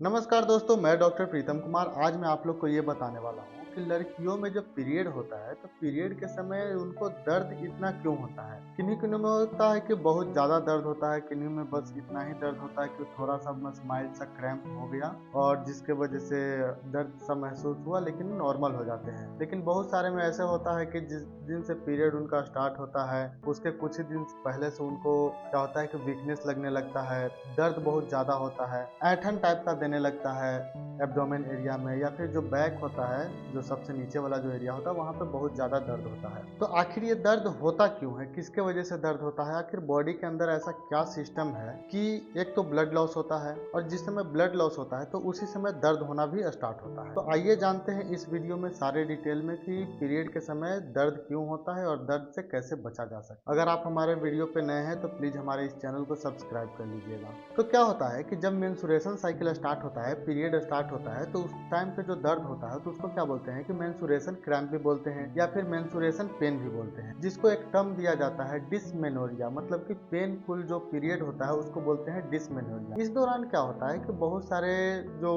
नमस्कार दोस्तों, मैं डॉक्टर प्रीतम कुमार। आज मैं आप लोग को ये बताने वाला हूँ कि लड़कियों में जब पीरियड होता है तो पीरियड के समय उनको दर्द इतना क्यों होता है। किन्हीं किन्हीं में होता है कि बहुत ज़्यादा दर्द होता है, किन्हीं में बस इतना ही दर्द होता है कि थोड़ा सा बस माइल्ड सा क्रैम्प हो गया और जिसके वजह से दर्द सा महसूस हुआ, लेकिन नॉर्मल हो जाते हैं। लेकिन बहुत सारे में ऐसे होता है कि जिस दिन से पीरियड उनका स्टार्ट होता है उसके कुछ ही दिन पहले से उनको क्या होता है कि वीकनेस लगने लगता है, दर्द बहुत ज़्यादा होता है, ऐंठन टाइप का देने लगता है एब्डोमेन एरिया में, या फिर जो बैक होता है, जो सबसे नीचे वाला जो एरिया होता है वहाँ पे बहुत ज़्यादा दर्द होता है। तो आखिर ये दर्द होता क्यों है, किसके वजह से दर्द होता है, आखिर बॉडी के अंदर ऐसा क्या सिस्टम है कि एक तो ब्लड लॉस होता है और जिस समय ब्लड लॉस होता है तो उसी समय दर्द होना भी स्टार्ट होता है। तो आइए जानते हैं इस वीडियो में सारे डिटेल में कि पीरियड के समय दर्द क्यों होता है और दर्द से कैसे बचा जा सकता है। अगर आप हमारे वीडियो पे नए हैं तो प्लीज हमारे इस चैनल को सब्सक्राइब कर लीजिएगा। तो क्या होता है कि जब मेंसुरेशन साइकिल स्टार्ट होता है, पीरियड स्टार्ट होता है, तो उस टाइम पे जो दर्द होता है तो उसको क्या बोलते हैं कि मेंसुरेशन क्रैम्प भी बोलते हैं या फिर मेंसुरेशन पेन भी बोलते हैं, जिसको एक टर्म दिया जाता है डिसमेनोरिया, मतलब कि पेनफुल जो पीरियड होता है उसको बोलते हैं डिसमेनोरिया। इस दौरान क्या होता है कि बहुत सारे जो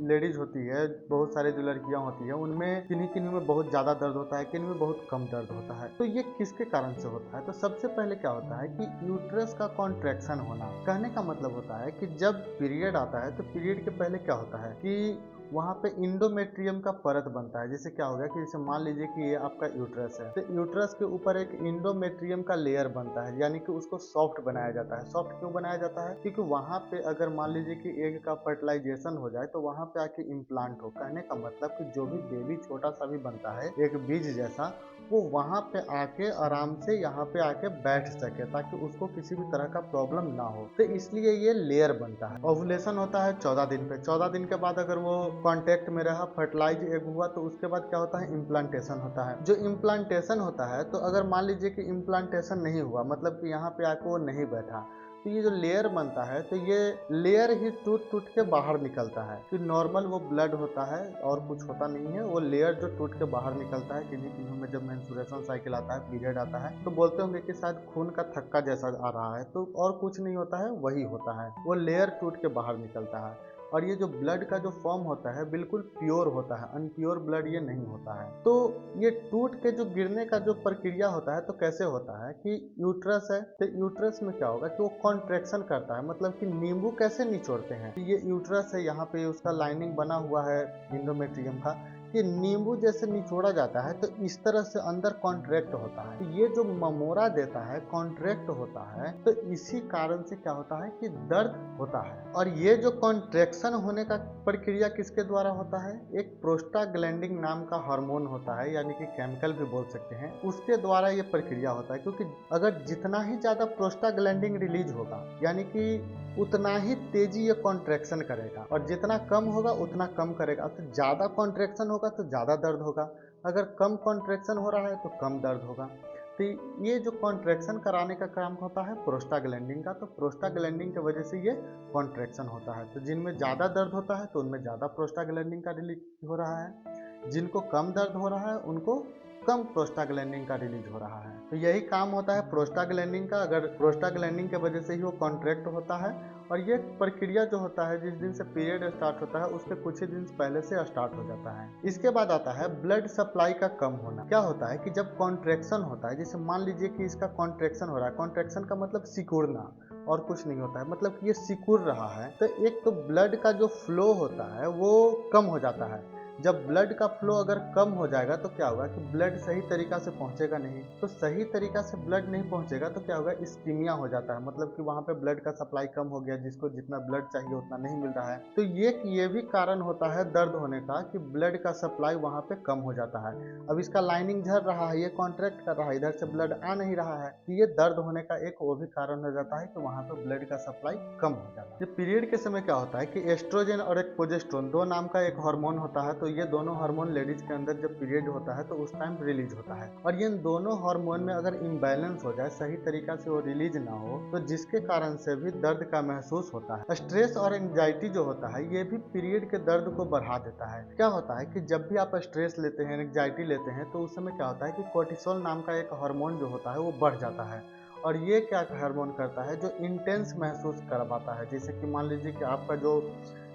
लेडीज होती है, बहुत सारे जो लड़कियां होती है, उनमें किन्हीं किन्हीं में बहुत ज्यादा दर्द होता है, किन्हीं में बहुत कम दर्द होता है। तो ये किसके कारण से होता है? तो सबसे पहले क्या होता है कि यूट्रस का कॉन्ट्रैक्शन होना। कहने का मतलब होता है कि जब पीरियड आता है तो पीरियड के पहले क्या होता है कि वहाँ पे इंडोमेट्रियम का परत बनता है। जैसे क्या हो गया कि जैसे मान लीजिए कि ये आपका यूट्रस है, तो यूट्रस के ऊपर एक इंडोमेट्रियम का लेयर बनता है, यानी कि उसको सॉफ्ट बनाया जाता है। सॉफ्ट क्यों बनाया जाता है? क्योंकि वहाँ पे अगर मान लीजिए कि एग का फर्टिलाइजेशन हो जाए तो वहाँ पे आके इम्प्लांट हो। कहने का मतलब कि जो भी बेबी छोटा सा भी बनता है एक बीज जैसा, वो वहाँ पे आके आराम से यहाँ पे आके बैठ सके, ताकि उसको किसी भी तरह का प्रॉब्लम ना हो। तो इसलिए ये लेयर बनता है। ओवुलेशन होता है 14 दिन पे। 14 दिन के बाद अगर वो कांटेक्ट में रहा, फर्टिलाइज एग हुआ, तो उसके बाद क्या होता है, इम्प्लांटेशन होता है। जो इम्प्लांटेशन होता है, तो अगर मान लीजिए कि इम्प्लांटेशन नहीं हुआ, मतलब कि यहाँ पे आके वो नहीं बैठा, तो ये जो लेयर बनता है तो ये लेयर ही टूट टूट के बाहर निकलता है। कि नॉर्मल वो ब्लड होता है और कुछ होता नहीं है, वो लेयर जो टूट के बाहर निकलता है। किन्हीं किन्हीं में जब मेंस्ट्रुएशन साइकिल आता है, पीरियड आता है, तो बोलते होंगे कि शायद खून का थक्का जैसा आ रहा है, तो और कुछ नहीं होता है, वही होता है, वो लेयर टूट के बाहर निकलता है। और ये जो ब्लड का जो फॉर्म होता है बिल्कुल प्योर होता है, अनप्योर ब्लड ये नहीं होता है। तो ये टूट के जो गिरने का जो प्रक्रिया होता है, तो कैसे होता है कि यूट्रस है, तो यूट्रस में क्या होगा कि वो कॉन्ट्रैक्शन करता है। मतलब कि नींबू कैसे निचोड़ते हैं, ये यूट्रस है, यहाँ पे उसका लाइनिंग बना हुआ है इंडोमेट्रियम का, कि नींबू जैसे निचोड़ा जाता है तो इस तरह से अंदर कॉन्ट्रैक्ट होता है। तो ये जो ममोरा देता है, कॉन्ट्रैक्ट होता है, तो इसी कारण से क्या होता है कि दर्द होता है। और ये जो कॉन्ट्रैक्शन होने का प्रक्रिया किसके द्वारा होता है? एक प्रोस्टाग्लैंडिन नाम का हार्मोन होता है, यानी कि केमिकल भी बोल सकते हैं, उसके द्वारा ये प्रक्रिया होता है। क्योंकि अगर जितना ही ज्यादा प्रोस्टाग्लैंडिन रिलीज होगा, यानी कि उतना ही तेजी ये कॉन्ट्रैक्शन करेगा, और जितना कम होगा उतना कम करेगा। तो ज़्यादा कॉन्ट्रैक्शन होगा तो ज़्यादा दर्द होगा, अगर कम कॉन्ट्रैक्शन हो रहा है तो कम दर्द होगा। तो ये जो कॉन्ट्रैक्शन कराने का काम होता है प्रोस्टाग्लैंडिन का, तो प्रोस्टाग्लैंडिन की वजह से ये कॉन्ट्रैक्शन होता है। तो जिनमें ज़्यादा दर्द होता है तो उनमें ज़्यादा प्रोस्टाग्लैंडिन का रिलीज हो रहा है, जिनको कम दर्द हो रहा है उनको कम प्रोस्टाग्लैंडिन का रिलीज हो रहा है। तो यही काम होता है प्रोस्टाग्लैंडिन का। अगर प्रोस्टाग्लैंडिन की वजह से ही वो कॉन्ट्रैक्ट होता है, और ये प्रक्रिया जो होता है जिस दिन से पीरियड स्टार्ट होता है उसके कुछ ही दिन पहले से स्टार्ट हो जाता है। इसके बाद आता है ब्लड सप्लाई का कम होना। क्या होता है कि जब कॉन्ट्रैक्शन होता है, जैसे मान लीजिए कि इसका कॉन्ट्रैक्शन हो रहा है, कॉन्ट्रैक्शन का मतलब सिकुड़ना और कुछ नहीं होता है, मतलब कि ये सिकुड़ रहा है, तो एक तो ब्लड का जो फ्लो होता है वो कम हो जाता है। जब ब्लड का फ्लो अगर कम हो जाएगा तो क्या होगा कि ब्लड सही तरीका से पहुंचेगा नहीं, तो सही तरीका से ब्लड नहीं पहुंचेगा तो क्या होगा, इस्कीमिया हो जाता है। मतलब कि वहां पे ब्लड का सप्लाई कम हो गया, जिसको जितना ब्लड चाहिए उतना नहीं मिल रहा है। तो ये भी कारण होता है दर्द होने का कि ब्लड का सप्लाई वहां पे कम हो जाता है। अब इसका लाइनिंग झड़ रहा है, ये कॉन्ट्रैक्ट कर रहा है, इधर से ब्लड आ नहीं रहा है, तो ये दर्द होने का एक वो भी कारण हो जाता है कि वहां पे ब्लड का सप्लाई कम हो जाता है। पीरियड के समय क्या होता है कि एस्ट्रोजन और एक प्रोजेस्टेरोन दो नाम का एक हार्मोन होता है, तो ये दोनों हार्मोन लेडीज के अंदर जब पीरियड होता है तो उस टाइम रिलीज होता है। और ये दोनों हार्मोन में अगर इम्बैलेंस हो जाए, सही तरीका से वो रिलीज ना हो, तो जिसके कारण से भी दर्द का महसूस होता है। स्ट्रेस और एंजाइटी जो होता है ये भी पीरियड के दर्द को बढ़ा देता है। क्या होता है कि जब भी आप स्ट्रेस लेते हैं, एंजाइटी लेते हैं, तो उस समय क्या होता है कि कोर्टिसोल नाम का एक हार्मोन जो होता है वो बढ़ जाता है। और ये क्या हार्मोन करता है, जो इंटेंस महसूस करवाता है। जैसे कि मान लीजिए कि आपका जो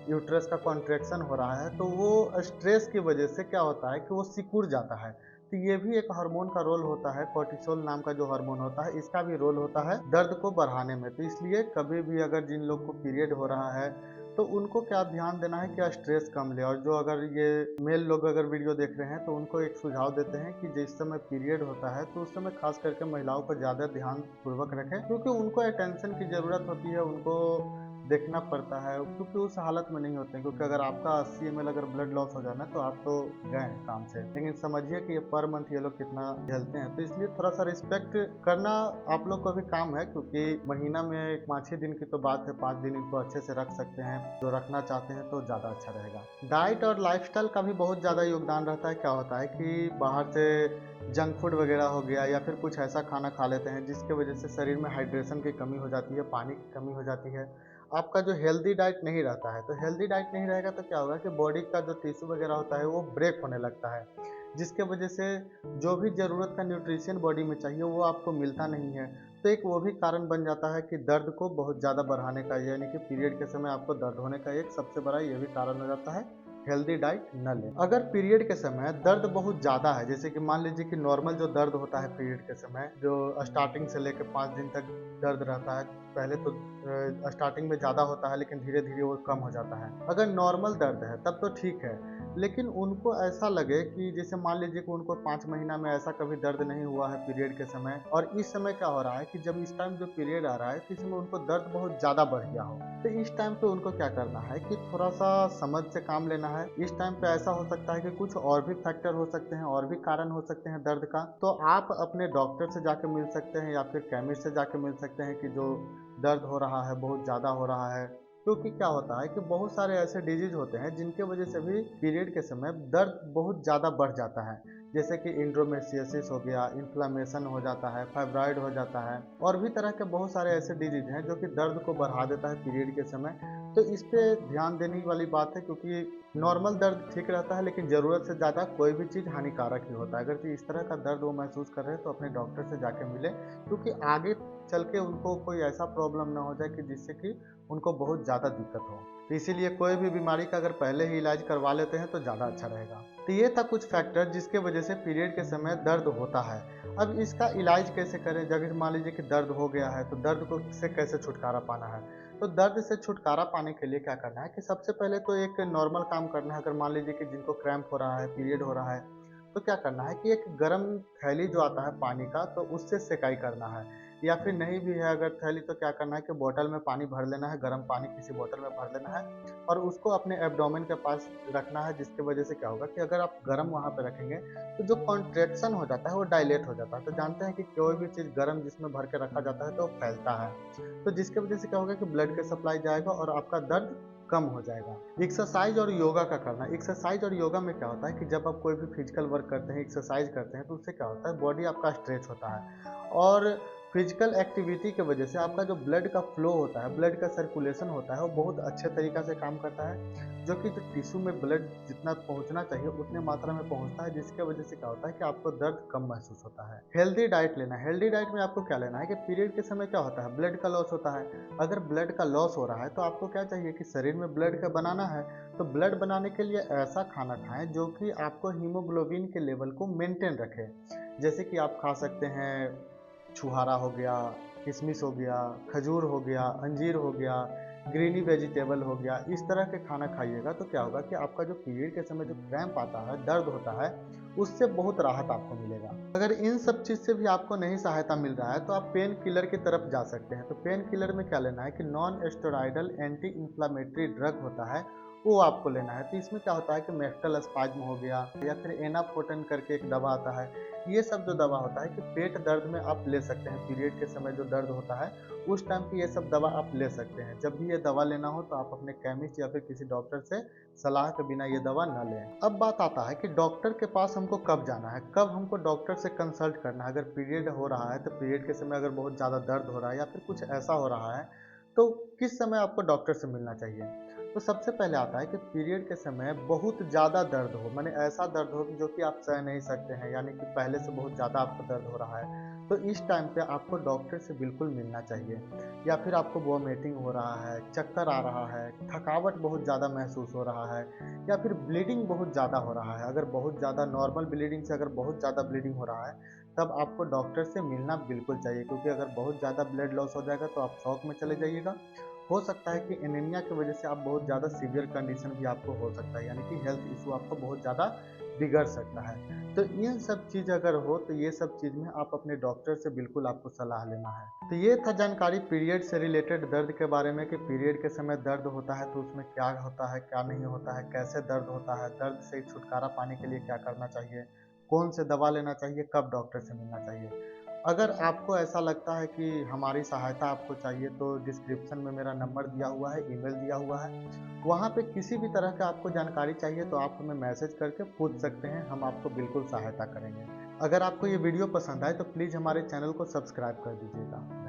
यूट्रस का कॉन्ट्रैक्शन हो रहा है, तो वो स्ट्रेस की वजह से क्या होता है कि वो सिकुड़ जाता है। तो ये भी एक हार्मोन का रोल होता है, कोर्टिसोल नाम का जो हार्मोन होता है, इसका भी रोल होता है दर्द को बढ़ाने में। तो इसलिए कभी भी अगर जिन लोग को पीरियड हो रहा है, तो उनको क्या ध्यान देना है कि स्ट्रेस कम ले। और जो अगर ये मेल लोग अगर वीडियो देख रहे हैं, तो उनको एक सुझाव देते हैं कि जिस समय पीरियड होता है, तो उस समय खास करके महिलाओं को ज़्यादा ध्यान पूर्वक रखें, क्योंकि उनको अटेंशन की ज़रूरत होती है, उनको देखना पड़ता है, क्योंकि उस हालत में नहीं होते हैं। क्योंकि अगर आपका 80 ml अगर ब्लड लॉस हो जाना, तो आप तो गए हैं काम से। लेकिन समझिए कि ये पर मंथ ये लोग कितना झेलते हैं। तो इसलिए थोड़ा सा रिस्पेक्ट करना आप लोग का भी काम है, क्योंकि महीना में 5-6 दिन की तो बात है, 5 दिन इनको अच्छे से रख सकते हैं। जो रखना चाहते हैं तो ज़्यादा अच्छा रहेगा। डाइट और लाइफस्टाइल का भी बहुत ज़्यादा योगदान रहता है। क्या होता है कि बाहर से जंक फूड वगैरह हो गया, या फिर कुछ ऐसा खाना खा लेते हैं जिसके वजह से शरीर में हाइड्रेशन की कमी हो जाती है, पानी की कमी हो जाती है। आपका जो हेल्दी डाइट नहीं रहता है, तो हेल्दी डाइट नहीं रहेगा तो क्या होगा कि बॉडी का जो टिश्यू वगैरह होता है वो ब्रेक होने लगता है, जिसके वजह से जो भी ज़रूरत का न्यूट्रिशन बॉडी में चाहिए वो आपको मिलता नहीं है। तो एक वो भी कारण बन जाता है कि दर्द को बहुत ज़्यादा बढ़ाने का, यानी कि पीरियड के समय आपको दर्द होने का एक सबसे बड़ा ये भी कारण हो जाता है, हेल्दी डाइट न लें। अगर पीरियड के समय दर्द बहुत ज़्यादा है, जैसे कि मान लीजिए कि नॉर्मल जो दर्द होता है पीरियड के समय, जो स्टार्टिंग से लेकर 5 दिन तक दर्द रहता है, पहले तो स्टार्टिंग में ज़्यादा होता है, लेकिन धीरे-धीरे वो कम हो जाता है। अगर नॉर्मल दर्द है तब तो ठीक है, लेकिन उनको ऐसा लगे कि जैसे मान लीजिए कि उनको 5 महीना में ऐसा कभी दर्द नहीं हुआ है पीरियड के समय, और इस समय क्या हो रहा है कि जब इस टाइम जो पीरियड आ रहा है, तो इसमें उनको दर्द बहुत ज़्यादा बढ़ गया हो, तो इस टाइम पे उनको क्या करना है कि थोड़ा-सा समझ से काम लेना है। इस टाइम पे ऐसा हो सकता है कि कुछ और भी फैक्टर हो सकते हैं, और भी कारण हो सकते हैं दर्द का, तो आप अपने डॉक्टर से जाके मिल सकते हैं, या फिर केमिस्ट से जाके मिल सकते हैं कि जो दर्द हो रहा है बहुत ज़्यादा हो रहा है। क्योंकि क्या होता है कि बहुत सारे ऐसे डिजीज होते हैं जिनके वजह से भी पीरियड के समय दर्द बहुत ज़्यादा बढ़ जाता है, जैसे कि इंड्रोमेट्रियोसिस हो गया, इन्फ्लेमेशन हो जाता है, फाइब्रॉइड हो जाता है, और भी तरह के बहुत सारे ऐसे डिजीज हैं जो कि दर्द को बढ़ा देता है पीरियड के समय। तो इस पे ध्यान देने वाली बात है, क्योंकि नॉर्मल दर्द ठीक रहता है, लेकिन ज़रूरत से ज़्यादा कोई भी चीज़ हानिकारक ही होता है। अगर तो इस तरह का दर्द वो महसूस कर रहे हैं, तो अपने डॉक्टर से जाके मिलें, क्योंकि आगे चल के उनको कोई ऐसा प्रॉब्लम ना हो जाए कि जिससे कि उनको बहुत ज़्यादा दिक्कत हो। तो इसीलिए कोई भी बीमारी का अगर पहले ही इलाज करवा लेते हैं तो ज़्यादा अच्छा रहेगा। तो ये था कुछ फैक्टर जिसके वजह से पीरियड के समय दर्द होता है। अब इसका इलाज कैसे करें? जब मान लीजिए कि दर्द हो गया है, तो दर्द को से कैसे छुटकारा पाना है? तो दर्द से छुटकारा पाने के लिए क्या करना है कि सबसे पहले तो एक नॉर्मल काम करना है। अगर मान लीजिए कि जिनको क्रैम्प हो रहा है, पीरियड हो रहा है, तो क्या करना है कि एक गर्म थैली जो आता है पानी का, तो उससे सेकाई करना है। या फिर नहीं भी है अगर थैली, तो क्या करना है कि बोतल में पानी भर लेना है, गर्म पानी किसी बोतल में भर लेना है, और उसको अपने एब्डोमेन के पास रखना है। जिसकी वजह से क्या होगा कि अगर आप गर्म वहाँ पे रखेंगे, तो जो कॉन्ट्रैक्शन हो जाता है वो डायलेट हो जाता है। तो जानते हैं कि कोई भी चीज़ गर्म जिसमें भर के रखा जाता है तो वो फैलता है। तो जिसकी वजह से क्या होगा कि ब्लड का सप्लाई जाएगा और आपका दर्द कम हो जाएगा। एक्सरसाइज और योगा का करना। एक्सरसाइज और योगा में क्या होता है कि जब आप कोई भी फिजिकल वर्क करते हैं, एक्सरसाइज करते हैं, तो उससे क्या होता है, बॉडी आपका स्ट्रेच होता है, और फिजिकल एक्टिविटी की वजह से आपका जो ब्लड का फ्लो होता है, ब्लड का सर्कुलेशन होता है, वो बहुत अच्छे तरीक़ा से काम करता है, जो कि जो टिश्यू में ब्लड जितना पहुंचना चाहिए उतने मात्रा में पहुंचता है, जिसके वजह से क्या होता है कि आपको दर्द कम महसूस होता है। हेल्दी डाइट लेना। हेल्दी डाइट में आपको क्या लेना है कि पीरियड के समय क्या होता है, ब्लड का लॉस होता है। अगर ब्लड का लॉस हो रहा है, तो आपको क्या चाहिए कि शरीर में ब्लड का बनाना है, तो ब्लड बनाने के लिए ऐसा खाना खाएं जो कि आपको हीमोग्लोबिन के लेवल को मेंटेन रखे। जैसे कि आप खा सकते हैं, छुहारा हो गया, किशमिश हो गया, खजूर हो गया, अंजीर हो गया, ग्रीनी वेजिटेबल हो गया। इस तरह के खाना खाइएगा, तो क्या होगा कि आपका जो पीरियड के समय जो क्रैम्प आता है, दर्द होता है, उससे बहुत राहत आपको मिलेगा। अगर इन सब चीज़ से भी आपको नहीं सहायता मिल रहा है, तो आप पेन किलर की तरफ जा सकते हैं। तो पेन किलर में क्या लेना है कि non steroidal anti inflammatory drug होता है, वो आपको लेना है। तो इसमें क्या होता है कि मेफ्टल स्पाज्म हो गया, या फिर एनाफोर्टिन करके एक दवा आता है। ये सब जो दवा होता है कि पेट दर्द में आप ले सकते हैं, पीरियड के समय जो दर्द होता है उस टाइम पे ये सब दवा आप ले सकते हैं। जब भी ये दवा लेना हो, तो आप अपने केमिस्ट या फिर किसी डॉक्टर से सलाह के बिना ये दवा ना लें। अब बात आता है कि डॉक्टर के पास हमको कब जाना है, कब हमको डॉक्टर से कंसल्ट करना है। अगर पीरियड हो रहा है, तो पीरियड के समय अगर बहुत ज़्यादा दर्द हो रहा है या फिर कुछ ऐसा हो रहा है, तो किस समय आपको डॉक्टर से मिलना चाहिए? तो सबसे पहले आता है कि पीरियड के समय बहुत ज़्यादा दर्द हो, माने ऐसा दर्द हो कि जो कि आप सह नहीं सकते हैं, यानी कि पहले से बहुत ज़्यादा आपको दर्द हो रहा है, तो इस टाइम पे आपको डॉक्टर से बिल्कुल मिलना चाहिए। या फिर आपको वॉमिटिंग हो रहा है, चक्कर आ रहा है, थकावट बहुत ज़्यादा महसूस हो रहा है या फिर ब्लीडिंग बहुत ज़्यादा हो रहा है, अगर बहुत ज़्यादा नॉर्मल ब्लीडिंग से अगर बहुत ज़्यादा ब्लीडिंग हो रहा है, तब आपको डॉक्टर से मिलना बिल्कुल चाहिए, क्योंकि अगर बहुत ज़्यादा ब्लड लॉस हो जाएगा तो आप शॉक में चले जाइएगा। हो सकता है कि एनीमिया की वजह से आप बहुत ज़्यादा सीवियर कंडीशन भी आपको हो सकता है, यानी कि हेल्थ इशू आपका बहुत ज़्यादा बिगड़ सकता है। तो इन सब चीज़ अगर हो तो ये सब चीज़ में आप अपने डॉक्टर से बिल्कुल आपको सलाह लेना है। तो ये था जानकारी पीरियड से रिलेटेड दर्द के बारे में कि पीरियड के समय दर्द होता है तो उसमें क्या होता है, क्या नहीं होता है, कैसे दर्द होता है, दर्द से छुटकारा पाने के लिए क्या करना चाहिए, कौन से दवा लेना चाहिए, कब डॉक्टर से मिलना चाहिए। अगर आपको ऐसा लगता है कि हमारी सहायता आपको चाहिए तो डिस्क्रिप्शन में मेरा नंबर दिया हुआ है, ईमेल दिया हुआ है। वहाँ पे किसी भी तरह का आपको जानकारी चाहिए तो आप हमें मैसेज करके पूछ सकते हैं, हम आपको बिल्कुल सहायता करेंगे। अगर आपको ये वीडियो पसंद आए तो प्लीज़ हमारे चैनल को सब्सक्राइब कर दीजिएगा।